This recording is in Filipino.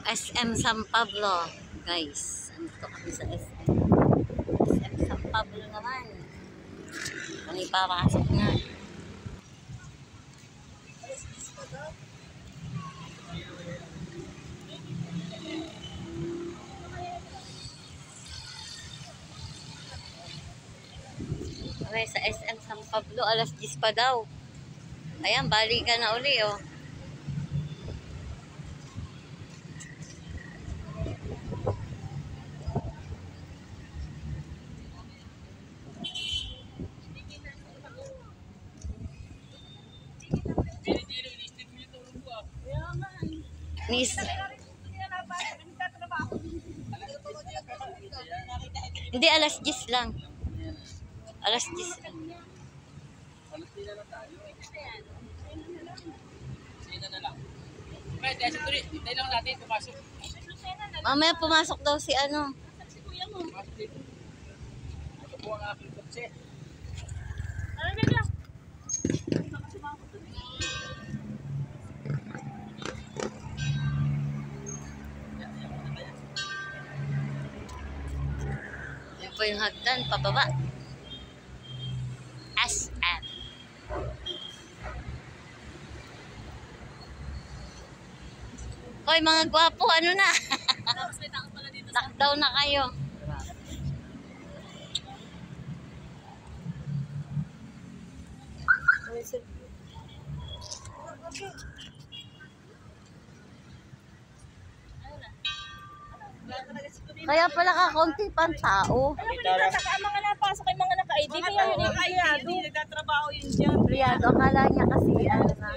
SM San Pablo, guys. Andito kami sa SM. SM San Pablo naman. Kami papasok na. Okay, sa SM San Pablo, alas 10 pa daw. Ayan, balikan na uli, oh. Miss. Hindi, alas 10 lang. Alas 10 lang. Mamaya pumasok daw si ano. Yan po yung hagdan, pababa. SM. Hoy, mga gwapo, ano na? Lockdown na kayo. Kaya pala kakunti pang tao. Ang mga napasok ay mga naka-ID. Kaya yun ay kayado. Hindi nagtatrabaho yun dyan. Riyado, akala niya kasi ano na.